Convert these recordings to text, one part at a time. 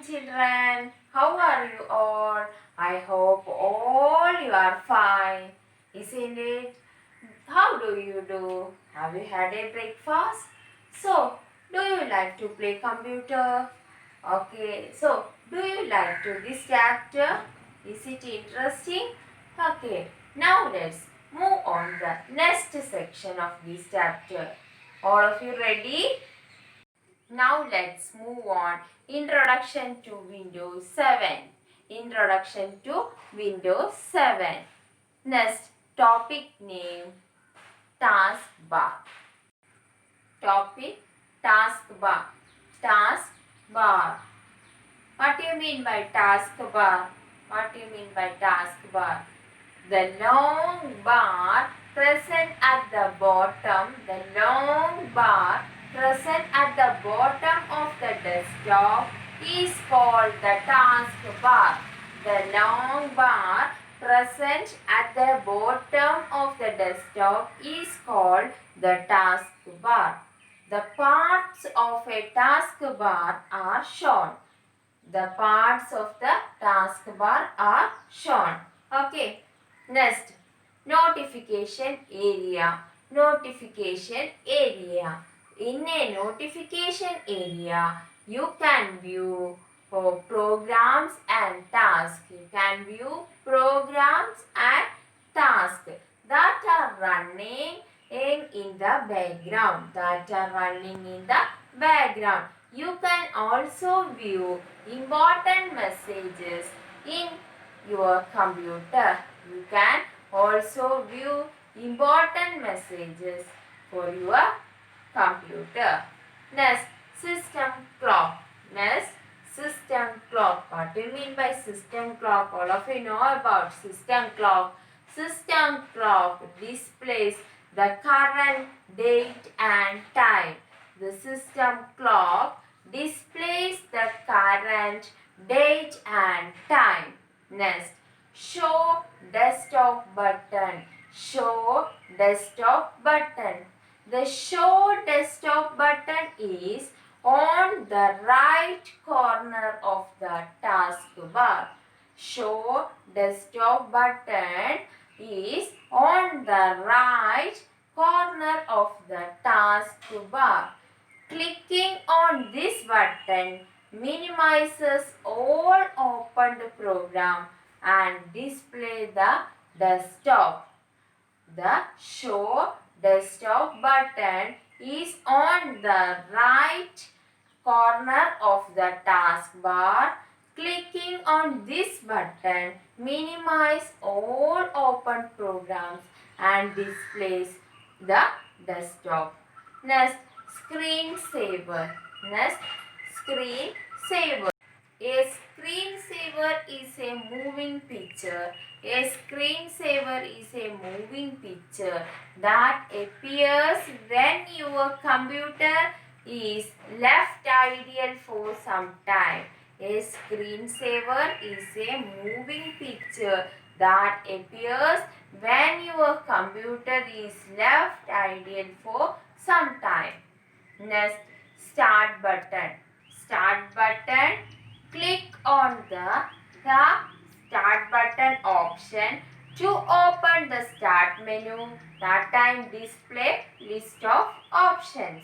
children. How are you all? I hope all you are fine. Isn't it? How do you do? Have you had a breakfast? So, do you like to play computer? Okay, so do you like to this chapter? Is it interesting? Okay, now let's move on the next section of this chapter. All of you ready? Now let's move on. Introduction to Windows 7. Introduction to Windows 7. Next, topic name taskbar. Topic taskbar. Taskbar. What do you mean by taskbar? What do you mean by taskbar? The long bar present at the bottom, the long bar present at the bottom of the desktop is called the taskbar. The long bar present at the bottom of the desktop is called the taskbar. The parts of a taskbar are shown. The parts of the taskbar are shown. Okay. Next, notification area. Notification area. In a notification area, you can view programs and tasks. You can view programs and tasks that are running in the background. That are running in the background. You can also view important messages in your computer. You can also view important messages for your computer. Next, system clock. Next, system clock. What do you mean by system clock? All of you know about system clock. System clock displays the current date and time. The system clock displays the current date and time. Next, show desktop button. Show desktop button. The show desktop button is on the right corner of the taskbar. Show desktop button is on the right corner of the taskbar. Clicking on this button minimizes all opened program and display the desktop. The show desktop button is on the right corner of the taskbar. Clicking on this button minimize all open programs and displays the desktop. Next, screensaver. Next, screensaver. A screensaver is a moving picture. A screensaver is a moving picture that appears when your computer is left idle for some time. A screensaver is a moving picture that appears when your computer is left idle for some time. Next, start button. Start button. Click on the start button option to open the start menu. That time display list of options.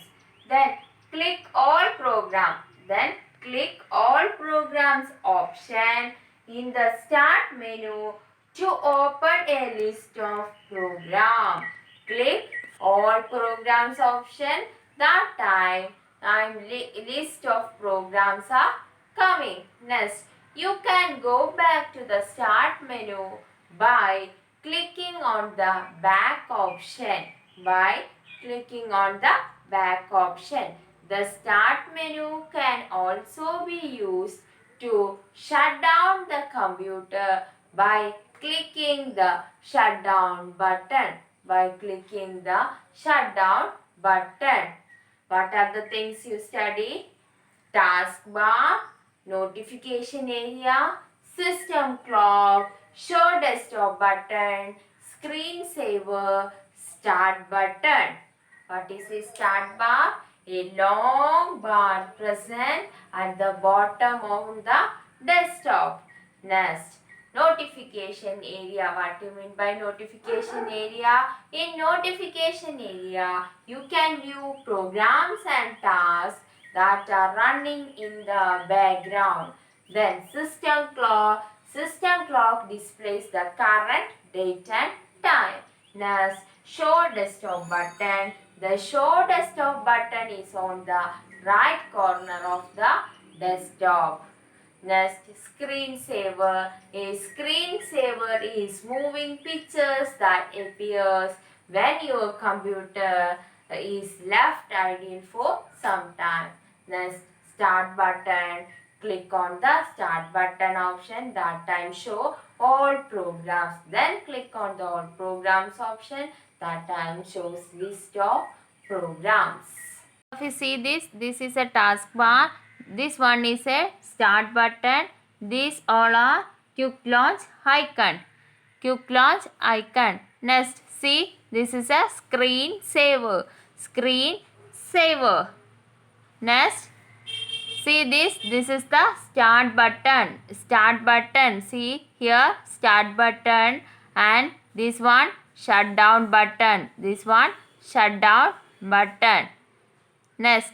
Then click all program. Then click all programs option in the start menu to open a list of program. Click all programs option. That time list of programs are coming. Next, you can go back to the start menu by clicking on the back option. By clicking on the back option. The start menu can also be used to shut down the computer by clicking the shutdown button. By clicking the shutdown button. What are the things you study? Taskbar, notification area, system clock, show desktop button, screensaver, start button. What is a start bar? a long bar present at the bottom of the desktop. Next, notification area. What do you mean by notification area? In notification area, you can view programs and tasks that are running in the background. Then system clock displays the current date and time. Next, show desktop button. The show desktop button is on the right corner of the desktop. Next, screensaver. A screensaver is moving pictures that appears when your computer is left idle for some time. Next, start button. Click on the start button option. That time show all programs. Then click on the all programs option. That time shows list of programs. If you see this is a taskbar. This one is a start button. These all are quick launch icon. Quick launch icon. Next, see, this is a screen saver. Screen saver. Next, see this is the start button. Start button. See here, start button, and this one shutdown button. This one shutdown button. Next,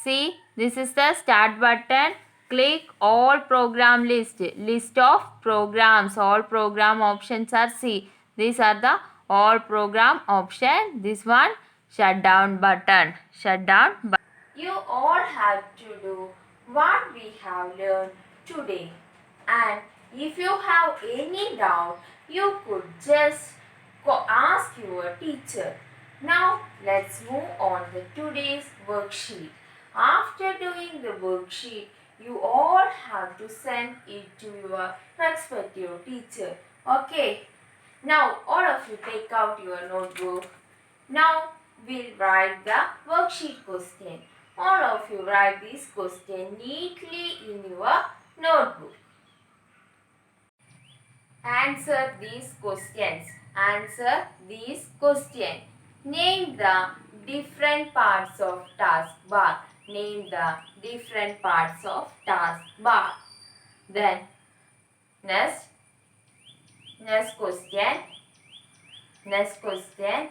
see, this is the start button. Click all program list. List of programs. All program options are see. These are the all program option. This one shutdown button. Shutdown button. You all have to do what we have learned today. And if you have any doubt, you could just ask your teacher. Now let's move on to today's worksheet. After doing the worksheet, you all have to send it to your respective teacher. Okay. Now all of you take out your notebook. Now we'll write the worksheet question. All of you write this question neatly in your notebook. Answer these questions. Answer these questions. Name the different parts of taskbar. Name the different parts of taskbar. Then next question. Next question.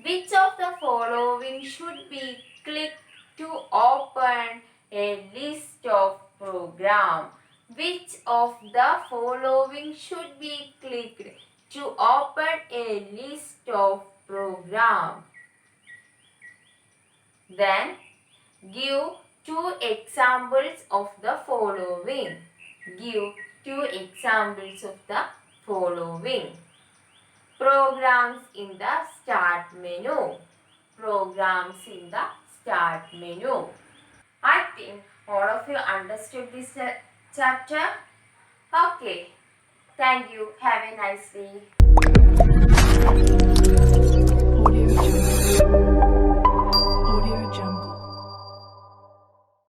Which of the following should be clicked to open a list of programs? Which of the following should be clicked to open a list of programs? Then give two examples of the following. Give two examples of the following. Programs in the start menu. Programs in the start menu. I think all of you understood this chapter. Okay. Thank you. Have a nice day.